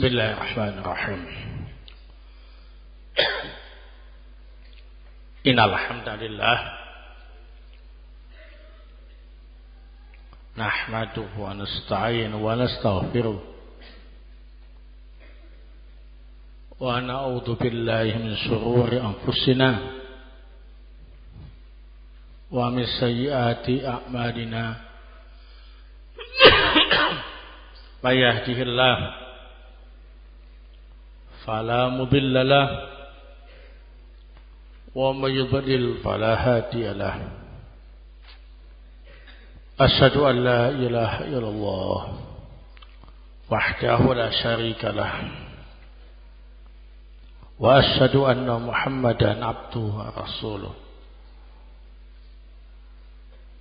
Bismillahirrahmanirrahim. Innal hamdalillah nahmaduhu wa nasta'inuhu wa nastaghfiruh wa na'udzu billahi min shururi anfusina wa min sayyiati a'malina. May yahdihillahu fala mudilla lahu wa may yudlil fala hadiya lahu. Asyhadu an la ilaha illallah wahdahu la syarika lahu wa asyhadu anna Muhammadan abduhu wa rasuluh.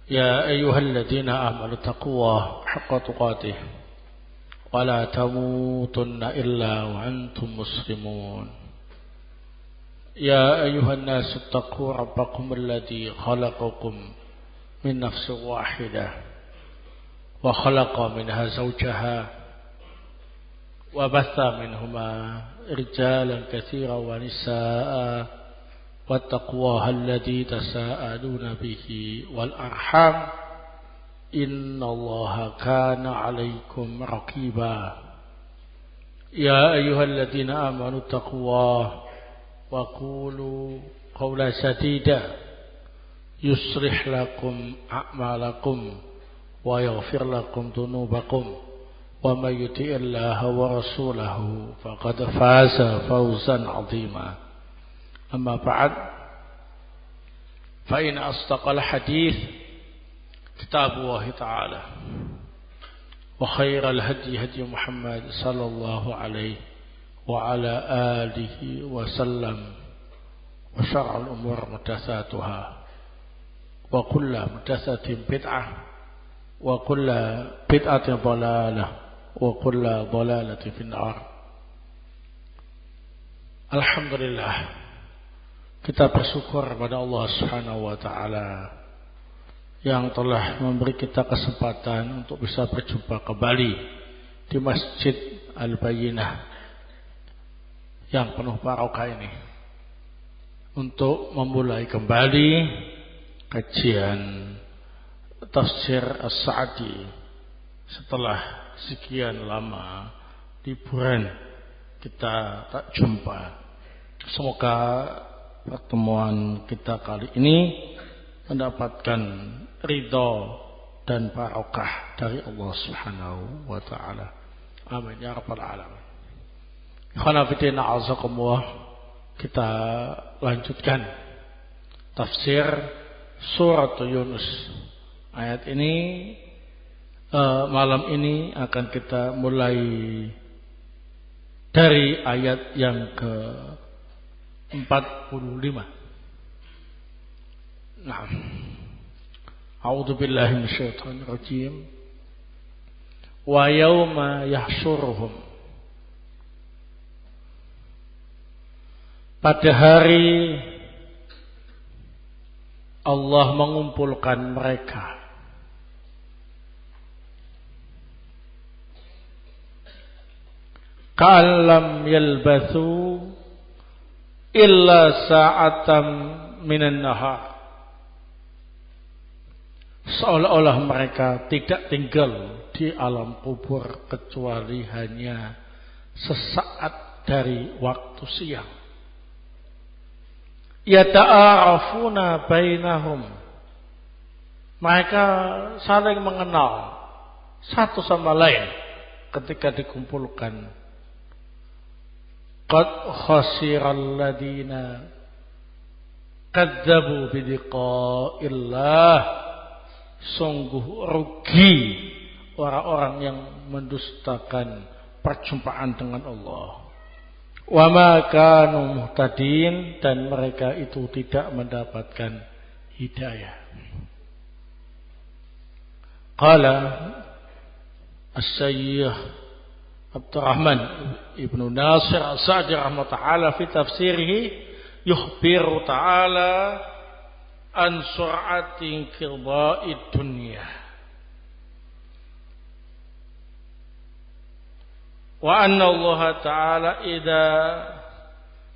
Ya ayyuhalladzina amanu taqullaha haqqa tuqatih wa la tamutunna illa wa antum muslimun. Ya ayyuhan nasu taqu rabbakum alladzi khalaqakum min nafsin wahidah wa khalaqa minha zawjaha wa batha minhuma rijalan katsiran wa nisaa'a wattaqullaha alladzi tasaaluna bihi wal arham innallaha kana 'alaikum raqiba. Ya ayyuhalladzina amanu taqullaha wa qulu qawlan sadida yuslih lakum a'malakum wa yaghfir lakum dhunubakum wa may yuti'illaha wa rasulahu faqad faza fawzan 'azima. Amma ba'd, fa in asdaqal hadits kitabullah ta'ala wa khairal hadi hadi Muhammad sallallahu alaihi wa ala alihi wa sallam wa syarrul umur muhdatsatuha wa kullu muhdatsatin bid'ah wa kullu bid'atin dhalalah wa kullu dhalalatin finnar. Alhamdulillah, kita bersyukur kepada Allah Subhanahu wa taala yang telah memberi kita kesempatan untuk bisa berjumpa kembali di Masjid Al-Bayyinah yang penuh barokah ini untuk memulai kembali kajian tafsir As-Sa'di setelah sekian lama liburan kita tak jumpa. Semoga pertemuan kita kali ini mendapatkan ridha dan barokah dari Allah Subhanahu wa taala. Amin ya rabbal alamin. Ikhwana fillah a'azakumullah, kita lanjutkan tafsir surat Yunus. Ayat ini malam ini akan kita mulai dari ayat yang ke 45. Naam. A'udzu billahi minasyaitonir rajim. Wa yauma yahsyuruhum. Pada hari Allah mengumpulkan mereka. Ka'allam yalbathu illa sa'atam minan nahar. Seolah-olah mereka tidak tinggal di alam kubur kecuali hanya sesaat dari waktu siang. Yata'arafuna bainahum. Mereka saling mengenal satu sama lain ketika dikumpulkan. Qad khasiral ladina kadzabu bidiqa'illah. Sungguh rugi orang-orang yang mendustakan perjumpaan dengan Allah. Wa ma kanu muhtadin, dan mereka itu tidak mendapatkan hidayah. Qala As-Sayyih Abdurrahman Ibnu Nasir As-Sa'di rahimahullah fi tafsirihi yukhbiru ta'ala an sur'ati inqidha'id dunya. Wa anna Allah Ta'ala idza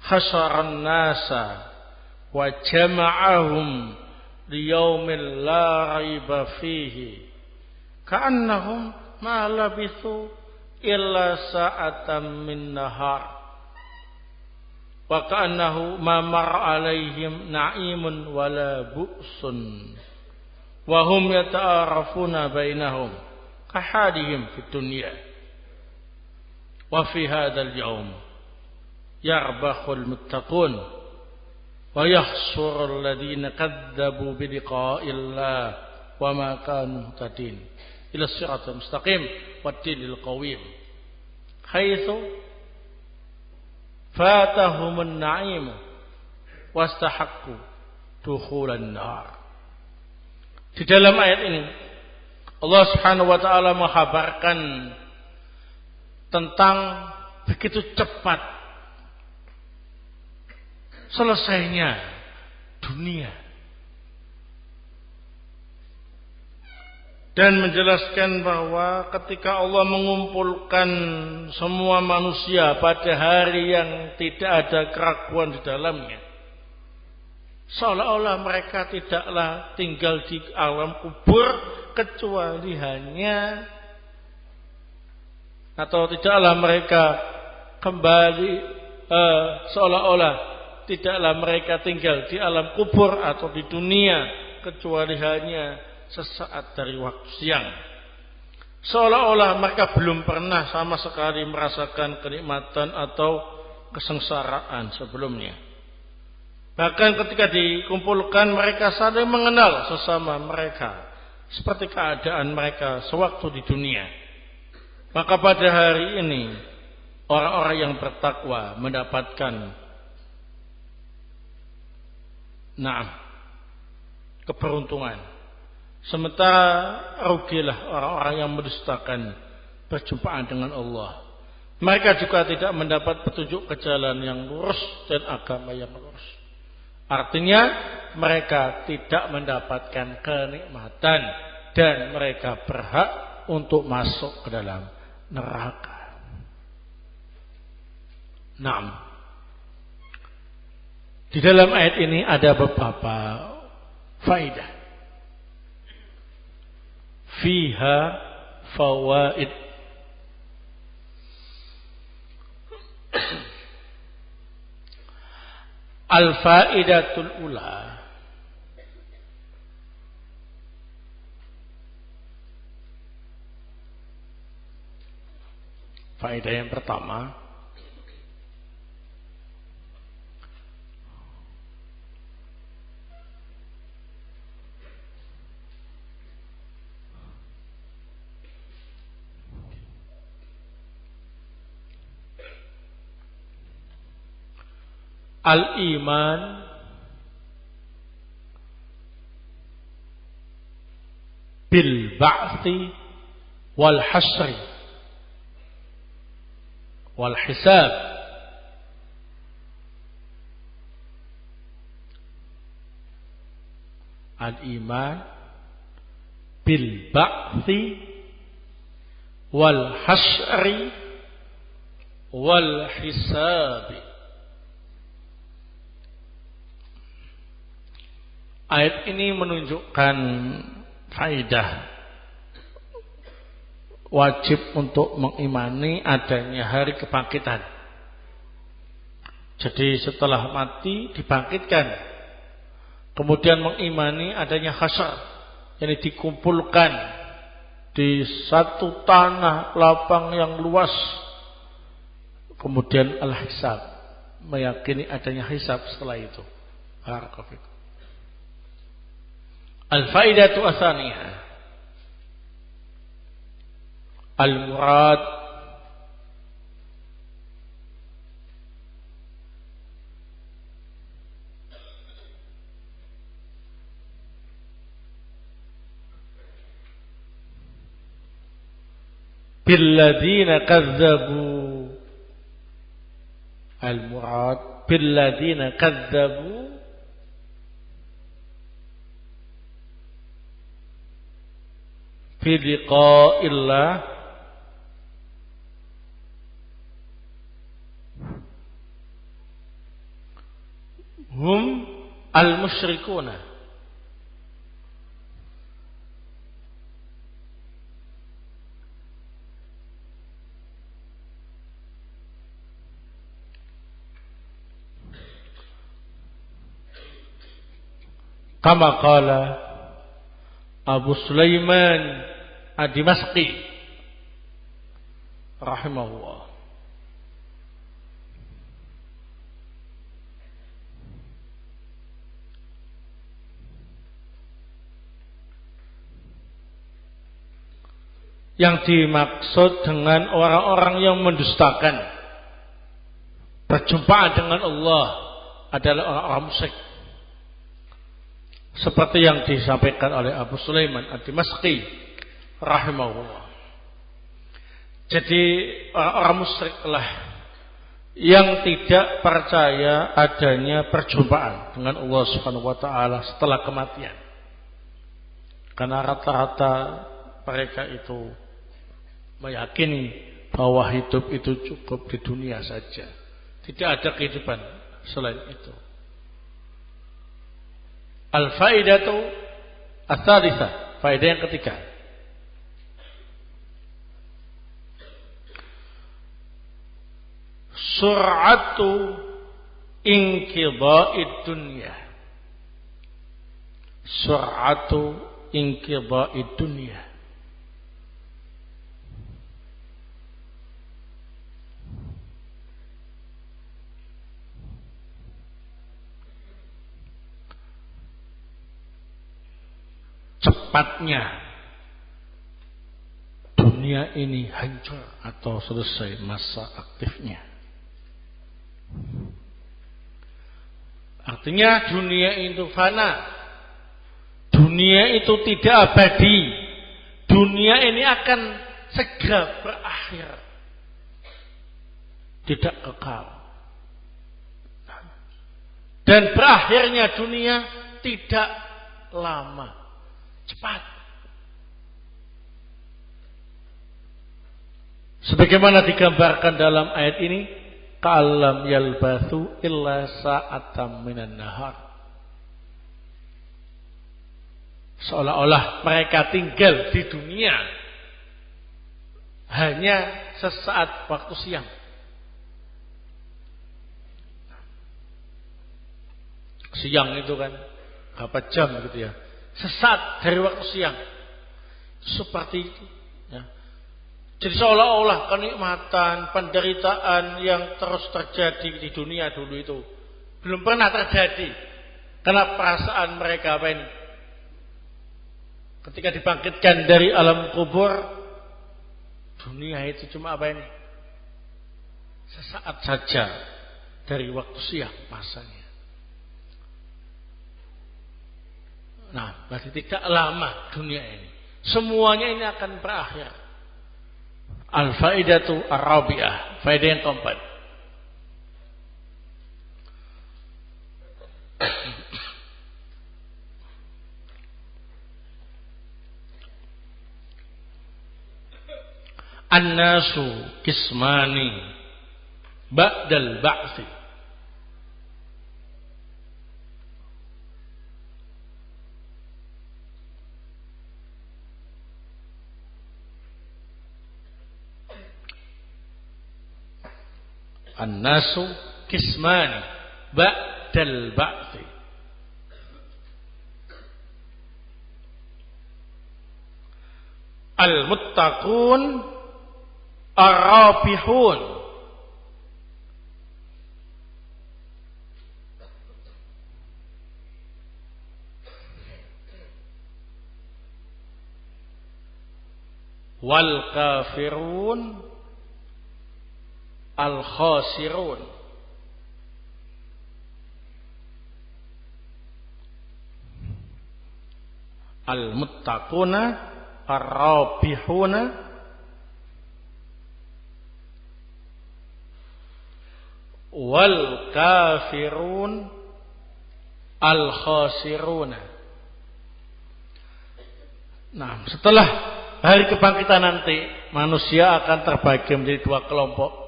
hasyara an-nasa wa jama'ahum liyaumin la raiba fihi ka'annahum ma labithu illa sa'atan min nahar wa ka'annahu ma mar'a alaihim na'imun wala bu'sun wa hum yata'arafuna bainahum kahadihim fid dunya wa fi hadzal yaum yarbahul muttaqun wa yahsurul ladzina kadzdzabu bi liqa'illah wa ma kanu muhtadin ila siratal mustaqim wad dinil qawim haitsu fatahumun na'im wastahaqqu dukhulan nar. Di dalam ayat ini Allah Subhanahu wa taala menghabarkan tentang begitu cepat selesainya dunia dan menjelaskan bahwa ketika Allah mengumpulkan semua manusia pada hari yang tidak ada keraguan di dalamnya, seolah-olah mereka tidaklah tinggal di alam kubur kecuali hanya, atau tidaklah mereka kembali seolah-olah tidaklah mereka tinggal di alam kubur atau di dunia kecuali hanya sesaat dari waktu siang. Seolah-olah mereka belum pernah sama sekali merasakan kenikmatan atau kesengsaraan sebelumnya. Bahkan ketika dikumpulkan mereka saling mengenal sesama mereka seperti keadaan mereka sewaktu di dunia. Maka pada hari ini orang-orang yang bertakwa mendapatkan keberuntungan. Sementara rugilah orang-orang yang mendustakan perjumpaan dengan Allah. Mereka juga tidak mendapat petunjuk ke jalan yang lurus dan agama yang lurus. Artinya mereka tidak mendapatkan kenikmatan dan mereka berhak untuk masuk ke dalam neraka. Di dalam ayat ini ada beberapa faedah. Fiha fawaid. Al-faidatul ula. Faedah yang pertama, al-iman bil ba'thi wal hasri wal hisab. Al-iman bil ba'thi wal hasri wal hisab. Ayat ini menunjukkan faedah wajib untuk mengimani adanya hari kebangkitan. Jadi setelah mati dibangkitkan. Kemudian mengimani adanya hasyar, yang dikumpulkan di satu tanah lapang yang luas. Kemudian al-hisab, meyakini adanya hisab setelah itu. Barakallahu. Al-faidatu atsaniyah, al-murad billadzina kazzabu, al-murad billadzina kazzabu fi liqa'illah hum al-musyrikuna. Kama qala Abu Sulaiman Ad-Dimashqi rahimahullah. Yang dimaksud dengan orang-orang yang mendustakan perjumpaan dengan Allah adalah orang-orang musyrik. Seperti yang disampaikan oleh Abu Sulaiman Ad-Dimashqi rahimahullah. Jadi orang-orang musyriklah yang tidak percaya adanya perjumpaan dengan Allah Subhanahu wa taala setelah kematian. Karena rata-rata mereka itu meyakini bahwa hidup itu cukup di dunia saja. Tidak ada kehidupan selain itu. Al-faidatu ats-tsalitsah, faedah yang ketiga. Sur'atu inqidha'id dunya. Sur'atu inqidha'id dunya. Cepatnya dunia ini hancur atau selesai masa aktifnya. Artinya dunia itu fana. Dunia itu tidak abadi. Dunia ini akan segera berakhir. Tidak kekal. Dan berakhirnya dunia tidak lama. Cepat. Sebagaimana digambarkan dalam ayat ini, ka'allam yalbathu illa sa'atam minan nahar. Seolah-olah mereka tinggal di dunia hanya sesaat waktu siang. Siang itu kan berapa jam gitu ya. Sesaat dari waktu siang. Seperti itu ya. Jadi seolah-olah kenikmatan, penderitaan yang terus terjadi di dunia dulu itu belum pernah terjadi. Karena perasaan mereka apa ini? Ketika dibangkitkan dari alam kubur, dunia itu cuma apa ini? Sesaat saja dari waktu siang masanya. Nah, berarti tidak lama dunia ini. Semuanya ini akan berakhir. Al-faidatu ar-rabi'ah, faedah yang keempat. An-nasu qismani ba'dal ba'tsi. An-nasu qismani ba'dal ba'tsi. Al-muttaqun ar-rabihun. Wal kafirun al-khasirun. Al-muttaquna ar-rabihuna wal kafirun al-khasiruna. Nah, setelah hari kebangkitan nanti manusia akan terbagi menjadi dua kelompok.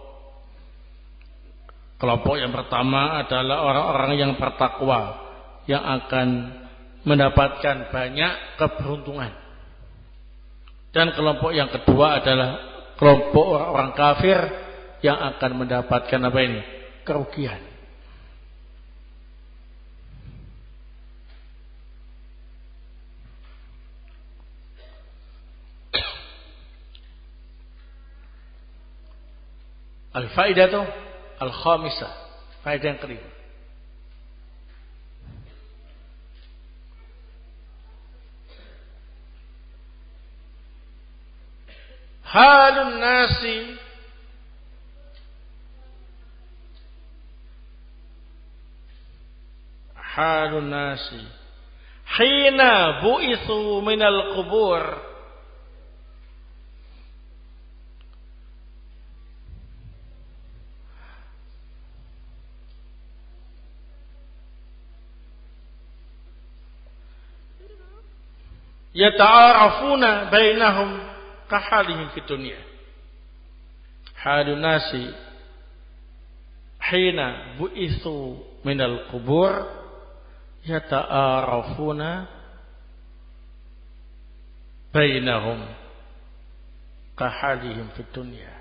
Kelompok yang pertama adalah orang-orang yang bertakwa, yang akan mendapatkan banyak keberuntungan. Dan kelompok yang kedua adalah kelompok orang-orang kafir yang akan mendapatkan apa ini? Kerugian. Al-faidatu al-khamisah, faedah yang kelima. Halun nasi hina bu'itsu minal qubur yata'arafuna bainahum kahalihim fid dunya. Halun nasi hina bu'itsu minal qubur yata'arafuna bainahum kahalihim fid dunya.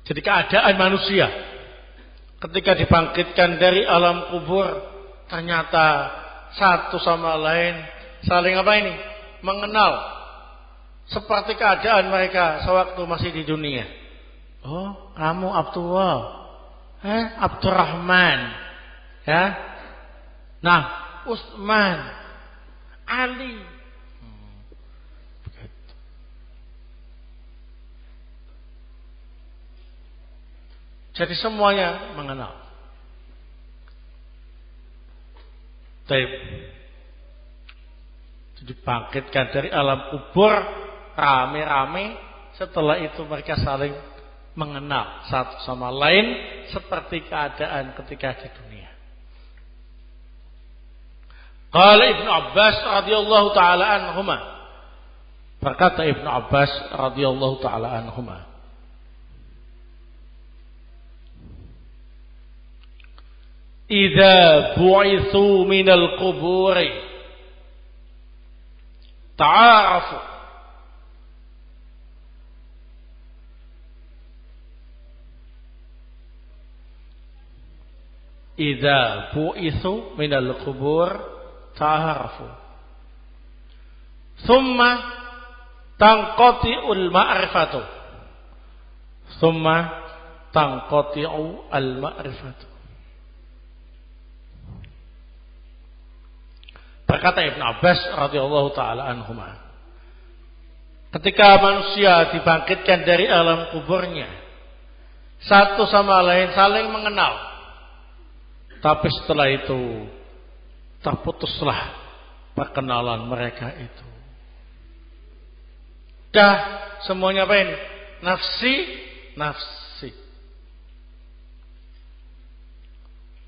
Jadi keadaan manusia ketika dibangkitkan dari alam kubur, ternyata satu sama lain saling apa ini? Mengenal. Seperti keadaan mereka sewaktu masih di dunia. Oh, kamu Abdullah. Abdurrahman. Ya. Nah, Utsman, Ali. Jadi semuanya mengenal. Taib. Dibangkitkan dari alam kubur rame-rame. Setelah itu mereka saling mengenal satu sama lain seperti keadaan ketika di dunia. Qala Ibnu Abbas radhiyallahu taala anhuma. Berkata Ibnu Abbas radhiyallahu taala anhuma, idza bu'itsu minal quburi ta'arafu idza bu'itsu minal qubur ta'arafu thumma tanqati'ul ma'rifatu thumma tanqati'u al-ma'rifatu. Berkata Ibnu Abbas radhiyallahu taala anhuma, ketika manusia dibangkitkan dari alam kuburnya, satu sama lain saling mengenal. Tapi setelah itu terputuslah perkenalan mereka itu. Dah semuanya apa ini? Nafsi.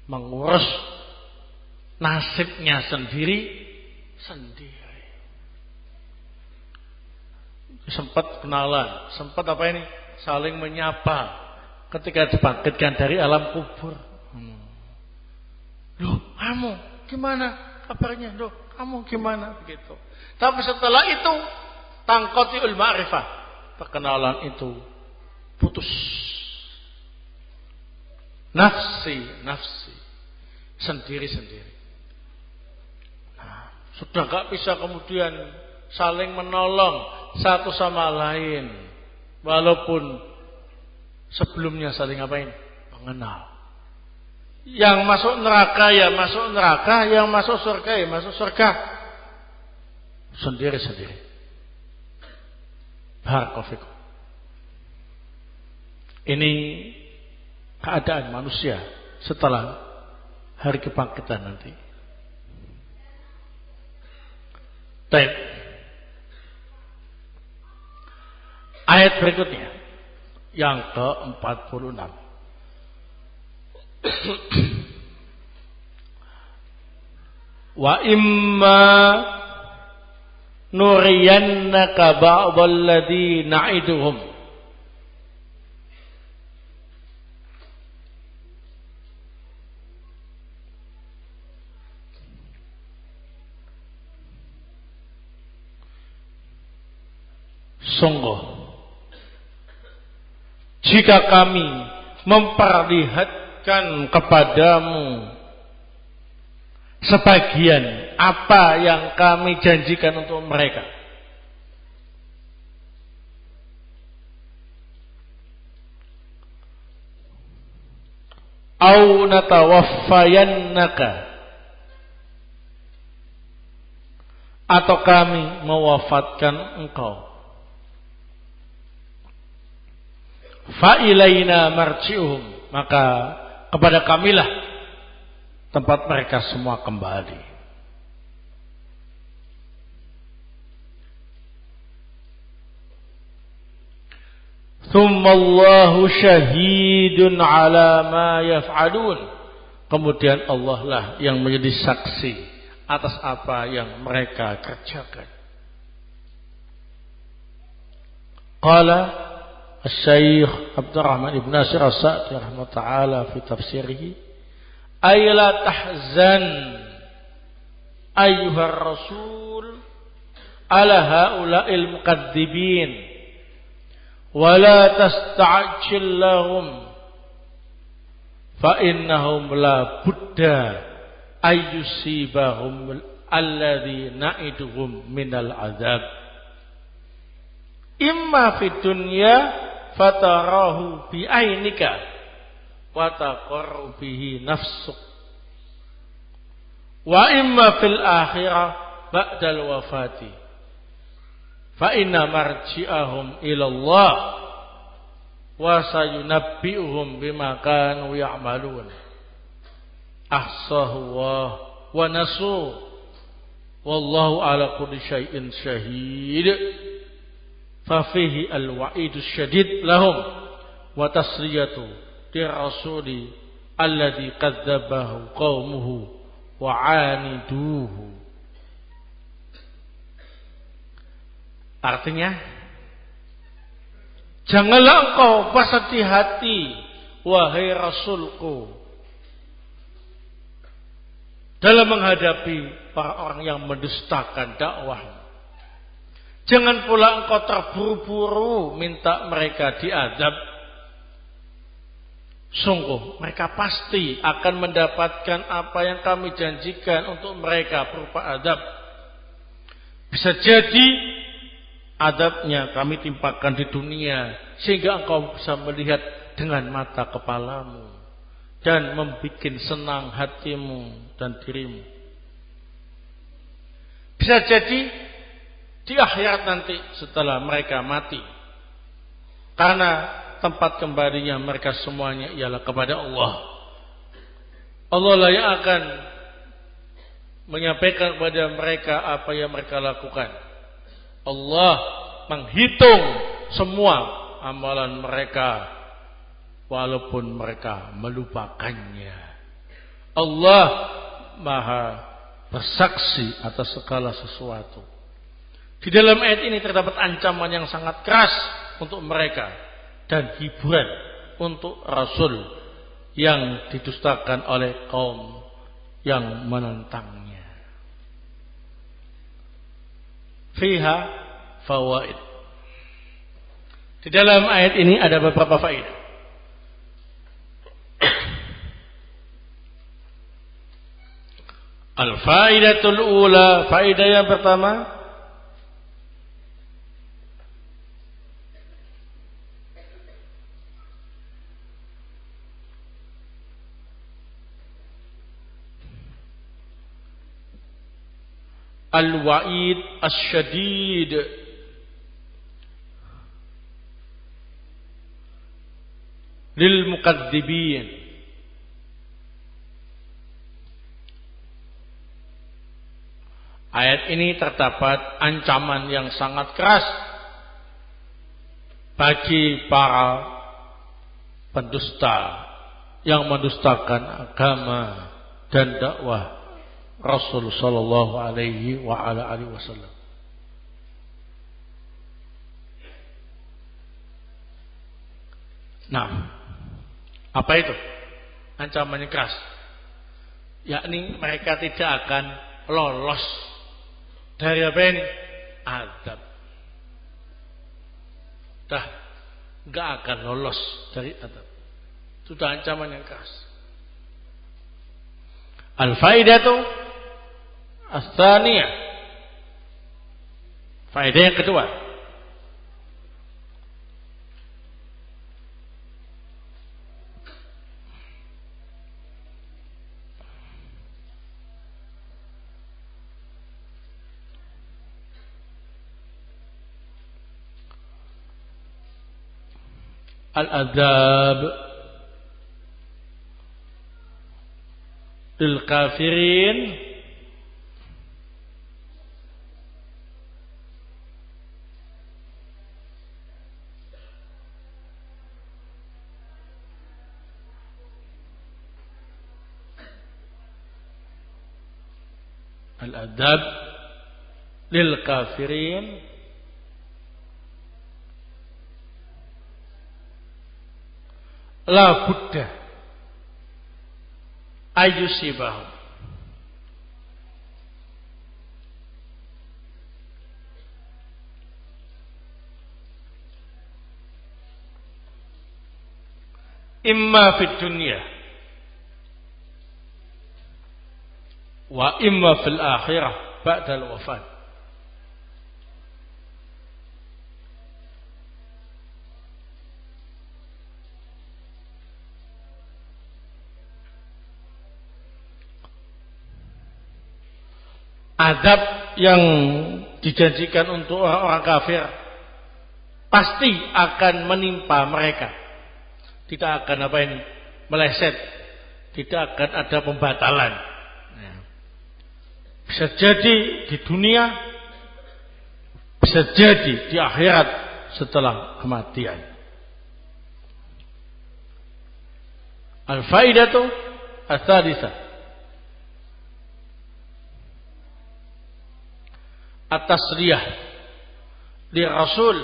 Mengurus nasibnya sendiri. Sempat kenalan, sempat apa ini? Saling menyapa ketika dibangkitkan dari alam kubur. Loh, kamu gimana kabarnya? Loh, kamu gimana? Begitu. Tapi setelah itu tangqati'ul ma'rifah, perkenalan itu putus. Nafsi sendiri. Sudah gak bisa kemudian saling menolong satu sama lain, walaupun sebelumnya saling ngapain? Mengenal. Yang masuk neraka ya masuk neraka, yang masuk surga ya masuk surga. Sendiri. Barakallahu. Ini keadaan manusia setelah hari kebangkitan nanti. Baik. Ayat berikutnya yang ke-46. Wa imma nuriyannaka ba'dal ladzi na'iduhum. Sungguh, jika kami memperlihatkan kepadamu sebagian apa yang kami janjikan untuk mereka, au natawaffayannaka, atau kami mewafatkan engkau, fa ilaina marji'uhum, maka kepada kamilah tempat mereka semua kembali. Thumma Allahu syahidun ala ma yaf'alun, kemudian Allah lah yang menjadi saksi atas apa yang mereka kerjakan. Qala Al-Syaikh Abdurrahman ibn Nasir As-Sa'di rahimahullah ta'ala fi tafsirihi, ay la tahzan ayyuhar rasul ala haula'il muqadzibin wa la tasta'jil lahum fa innahum la budda ayyusibahum alladhi na'iduhum minal azab imma fid dunya fatarahu bi ainika wa taqarru bihi nafsuk wa imma fil akhirah ba'dal wafati fa inna marji'ahum ila Allah wa sayunabbi'uhum bima kanu ya'malun ahsahu wa nasu wallahu ala kulli syai'in syahid. Fafihi al-wa'idu syadid lahum wa tasliyatu di rasuli alladhi kadzabahu qaumuhu wa 'aniduhu. Artinya, janganlah engkau bersedih hati wahai Rasulku dalam menghadapi para orang yang mendustakan dakwah. Jangan pula engkau terburu-buru minta mereka diazab. Sungguh mereka pasti akan mendapatkan apa yang kami janjikan untuk mereka berupa azab. Bisa jadi azabnya kami timpakan di dunia sehingga engkau bisa melihat dengan mata kepalamu dan membuat senang hatimu dan dirimu. Bisa jadi di akhirat nanti setelah mereka mati, karena tempat kembalinya mereka semuanya ialah kepada Allah. Allah lah yang akan menyampaikan kepada mereka apa yang mereka lakukan. Allah menghitung semua amalan mereka walaupun mereka melupakannya. Allah Maha bersaksi atas segala sesuatu. Di dalam ayat ini terdapat ancaman yang sangat keras untuk mereka dan hiburan untuk Rasul yang didustakan oleh kaum yang menentangnya. Fiha fawaid. Di dalam ayat ini ada beberapa faedah. Al-faidatul ula, faedah yang pertama, al-wa'id asy-syadid lil muqadzibin. Ayat ini terdapat ancaman yang sangat keras bagi para pendusta yang mendustakan agama dan dakwah Rasul sallallahu alaihi wa ala alihi wasallam. Nah, apa itu? Ancamannya keras. Yakni mereka tidak akan lolos dari apa ini? Azab. Dah, enggak akan lolos dari azab. Sudah ancaman yang keras. Al-faidatu ats-tsaniyah. Faedah yang kedua. Al-adzab lil kafirin al-adzab lil kafirin la budda ayusibahum imma fid dunya wa imma fil akhirah ba'da al-wafat. Azab yang dijanjikan untuk orang-orang kafir pasti akan menimpa mereka. Tidak akan apa ini meleset, tidak akan ada pembatalan. Bisa jadi di dunia, bisa jadi di akhirat setelah kematian. Al-faidatu ats-tsalisah at-tasliyah li Rasul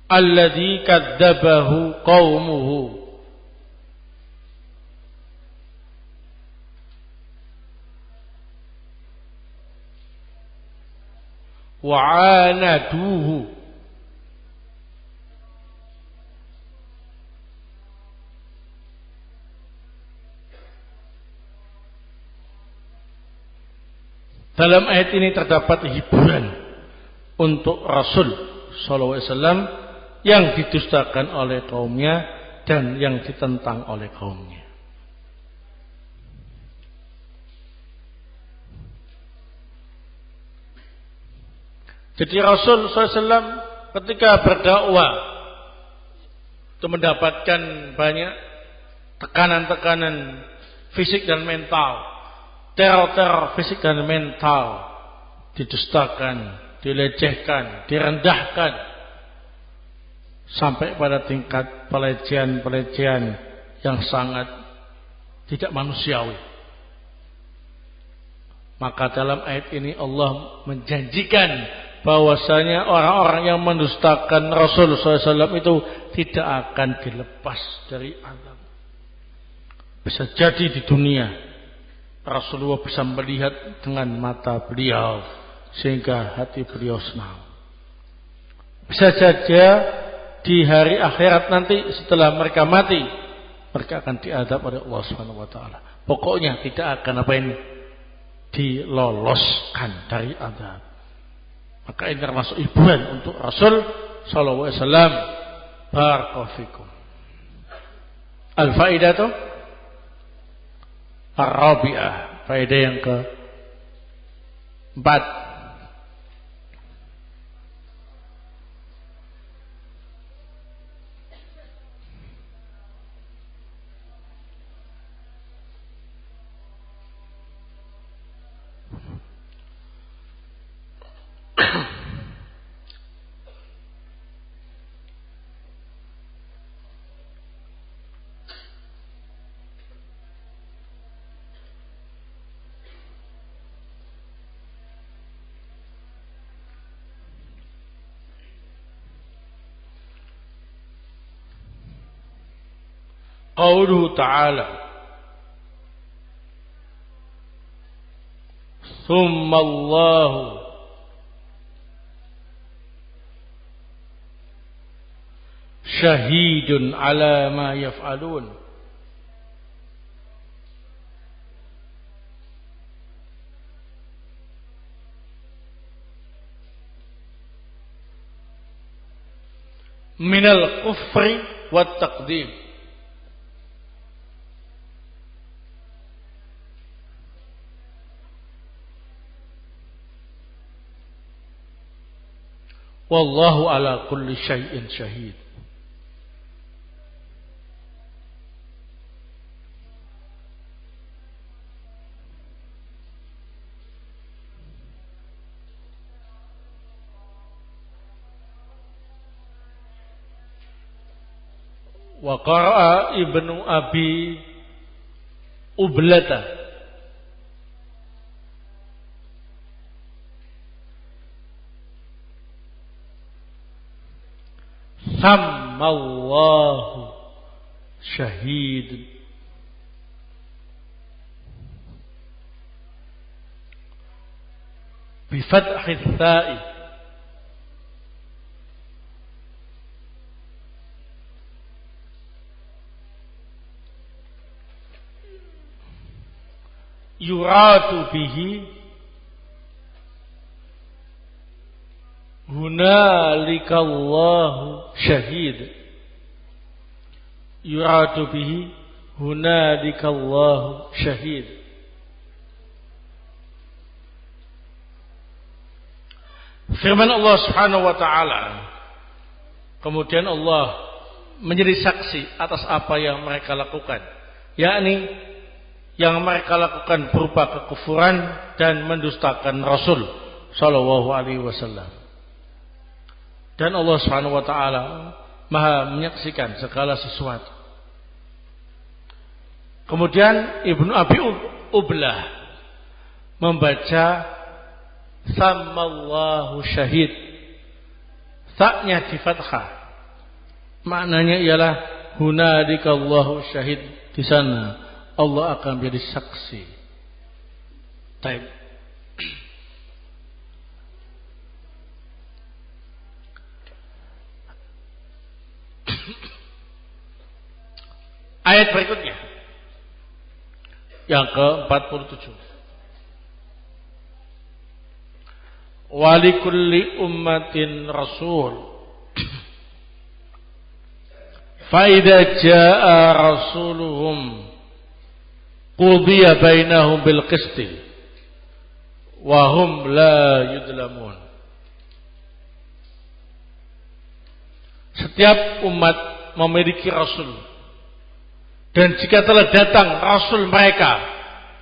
alladzi kadzdzabahu qaumuhu wa 'anaduhu Dalam ayat ini terdapat hiburan untuk Rasul sallallahu alaihi wasallam yang didustakan oleh kaumnya dan yang ditentang oleh kaumnya. Jadi Rasul sallallahu alaihi wasallam ketika berdakwah itu mendapatkan banyak tekanan-tekanan fisik dan mental. Teror-teror fisik dan mental, didustakan, dilecehkan, direndahkan, sampai pada tingkat pelecehan-pelecehan yang sangat tidak manusiawi. Maka dalam ayat ini Allah menjanjikan bahwasanya orang-orang yang mendustakan Rasul SAW itu tidak akan dilepas dari azab. Bisa jadi di dunia Rasulullah bisa melihat dengan mata beliau sehingga hati beliau senang. Bisa saja di hari akhirat nanti setelah mereka mati mereka akan diadab oleh Allah Subhanahu wa taala. Pokoknya tidak akan apa ini diloloskan dari azab. Maka ini termasuk hiburan untuk Rasul sallallahu alaihi wasallam. Barakallahu fikum. Al-faidatu Ar-Rabi'ah, faedah yang ke-4. Qauluhu ta'ala Thumma Allahu syahidun ala ma yaf'alun. Minal kufri wat taqdim. Wallahu ala kulli syai'in syahid. Wa qara'a Ibnu Abi Ublata Sammallahu syahid bi fathi tsa'i yuratu bihi hunalikallahu syahid. Yuratu bihi hunalikallahu syahid. Firman Allah Subhanahu wa taala, kemudian Allah menjadi saksi atas apa yang mereka lakukan, yakni yang mereka lakukan berupa kekufuran dan mendustakan Rasul sallallahu alaihi wasallam. Dan Allah Subhanahu wa taala Maha menyaksikan segala sesuatu. Kemudian Ibnu Abi Ublah membaca Sammallahu syahid. Ta-nya di fathah. Maknanya ialah hunalikallahu syahid. Di sana Allah akan menjadi saksi. Baik. Ayat berikutnya yang ke-47. Walikulli ummatin rasul fa idza jaa rasuluhum qudiya bainahum bil qisti wa hum la yudlamun. Setiap umat memiliki rasul. Dan jika telah datang Rasul mereka,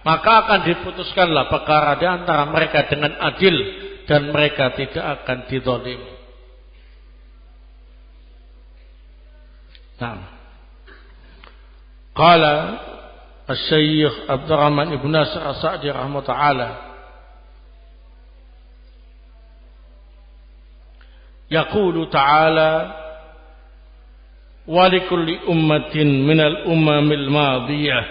maka akan diputuskanlah perkara di antara mereka dengan adil dan mereka tidak akan dizalimi. Nah, qala Asy-Syaikh Abdurrahman Ibnu Nasir As-Sa'di rahimahullah taala, yaqulu ta'ala walikulli ummatin minal umamil madiyah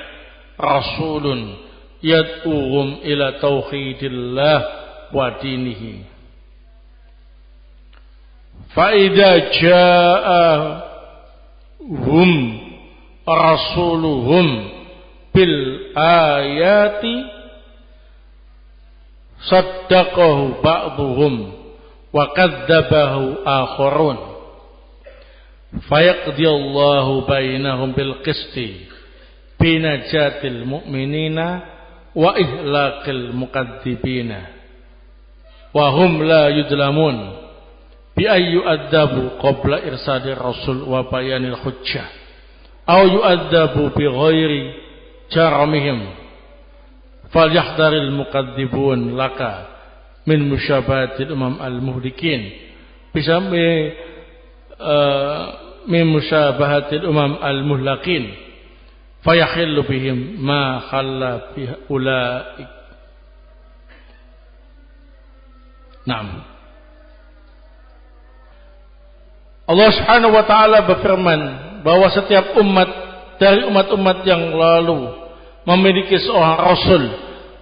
rasulun yad'uhum ila tauhidillah wa dinihi fa idza ja'ahum rasuluhum bil ayati saddaqahu ba'dhum wa kadzdzabahu akharun fayaqdiyallahu bainahum bil qisti binajatil mu'minina wa ihlaqil muqaddibina wa hum la yudlamun bi ay yu'adzabu qabla irsadir rasul wa bayanil hujjah aw yu'adzabu bi ghairi jaramihim falyahdharil muqaddibun laka min musyabahatil umam al muhlikin bisa min musyabahatil umam al-muhlaqin fayakhillu bihim ma khalla bi ulaik. Naam. Allah Subhanahu wa taala berfirman bahwa setiap umat dari umat-umat yang lalu memiliki seorang rasul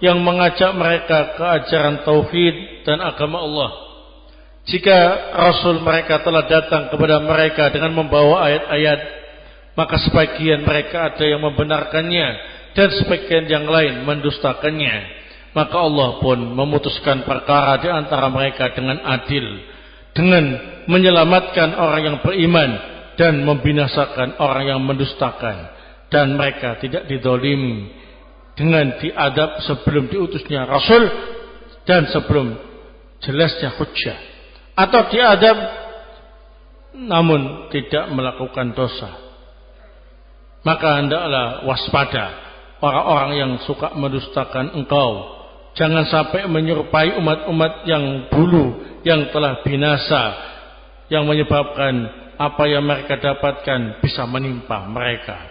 yang mengajak mereka ke ajaran tauhid dan agama Allah. Jika rasul mereka telah datang kepada mereka dengan membawa ayat-ayat, maka sebagian mereka ada yang membenarkannya dan sebagian yang lain mendustakannya. Maka Allah pun memutuskan perkara di antara mereka dengan adil, dengan menyelamatkan orang yang beriman dan membinasakan orang yang mendustakan. Dan mereka tidak dizalimi dengan diadab sebelum diutusnya rasul dan sebelum jelasnya hujjah, atau diadab namun tidak melakukan dosa. Maka hendaklah waspada orang-orang yang suka mendustakan engkau. Jangan sampai menyerupai umat-umat yang dulu yang telah binasa, yang menyebabkan apa yang mereka dapatkan bisa menimpa mereka.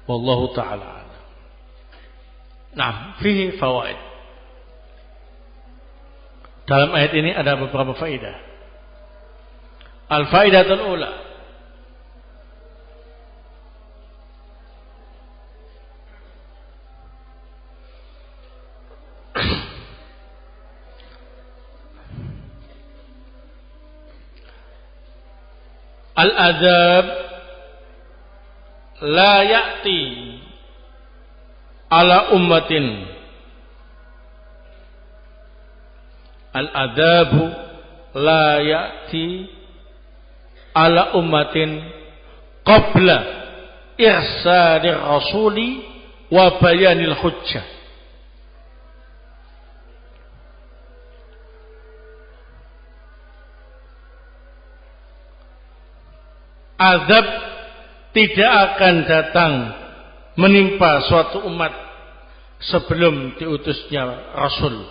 Wallahu ta'ala. Nah, fihi fawaid. Dalam ayat ini ada beberapa faedah. Al-faidatul ula, al-adab la ya'ti ala ummatin. Al-adabu la ya'ti ala ummatin qabla irsalir rasuli wa bayanil hujjah. Azab tidak akan datang menimpa suatu umat sebelum diutusnya rasul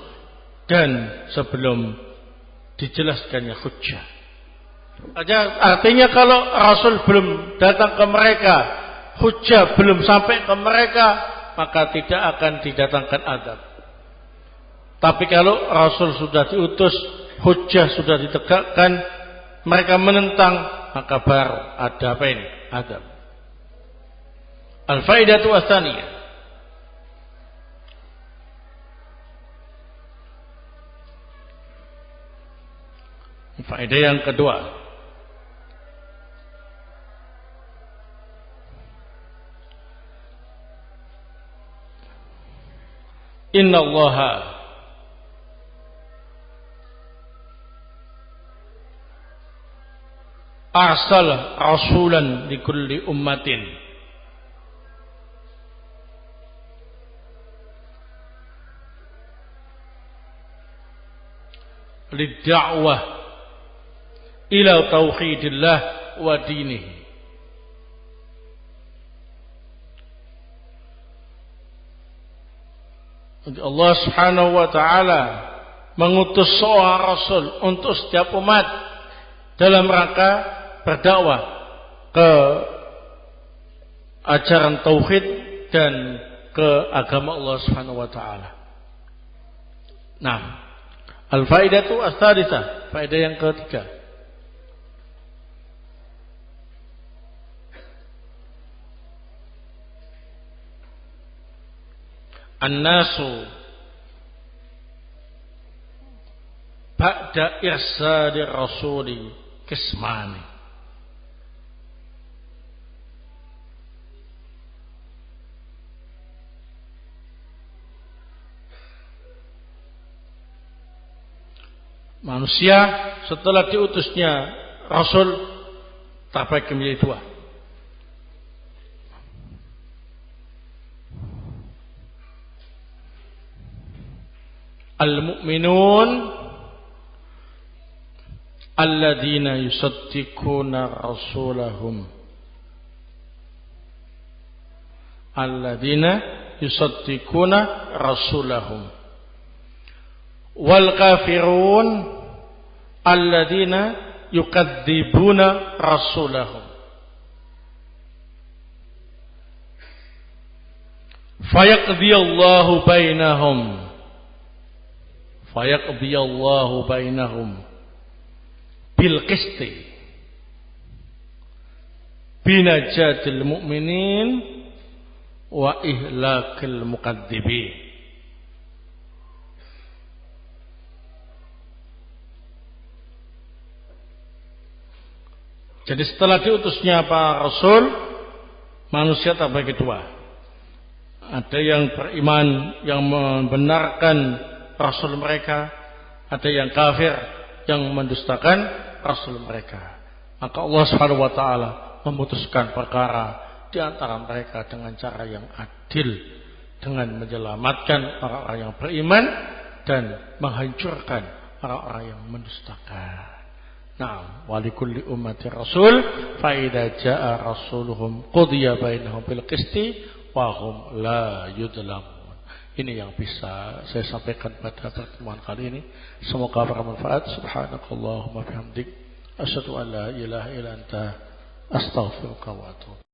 dan sebelum dijelaskannya hujjah. Artinya kalau rasul belum datang ke mereka, hujjah belum sampai ke mereka, maka tidak akan didatangkan azab. Tapi kalau rasul sudah diutus, hujjah sudah ditegakkan, mereka menentang, maka baru ada apa ini? Azab. Al-faidatu ats-tsaniyah, faedah yang kedua, innallaha arsal rasulan li kulli ummatin lid-da'wah ila tauhidillah wa dinihi. Allah Subhanahu wa taala mengutus seorang rasul untuk setiap umat dalam rangka berdakwah ke ajaran tauhid dan ke agama Allah Subhanahu wa taala. Nah, al-faidatu ats-tsalitsah, faedah yang ketiga. An-nasu ba'da irsalir rasuli qismani. Manusia setelah diutusnya rasul terbagi menjadi dua. Al-mu'minun alladzina yusaddiquna rasulahum. Alladzina yusaddiquna rasulahum. Wal kafirun alladzina yukadzibuna rasulahum. Fayaqdiyallahu bainahum. Fayaqdiyallahu bainahum bil qisti binajatil mu'minin wa ihlakil mukadzibin. Jadi setelah diutusnya para rasul, manusia terbagi dua. Ada yang beriman, yang membenarkan rasul mereka, ada yang kafir, yang mendustakan rasul mereka. Maka Allah Subhanahu wa taala memutuskan perkara di antara mereka dengan cara yang adil, dengan menyelamatkan orang-orang yang beriman dan menghancurkan orang-orang yang mendustakan. Nah, walikulli ummati rasul, fa idza jaa rasuluhum qudiya bainahum bil qisti wa hum la yudlamun. Ini yang bisa saya sampaikan pada pertemuan kali ini. Semoga bermanfaat. Subhanakallahumma bihamdik, asyhadu an la ilaha illa anta, astaghfiruka wa atubu.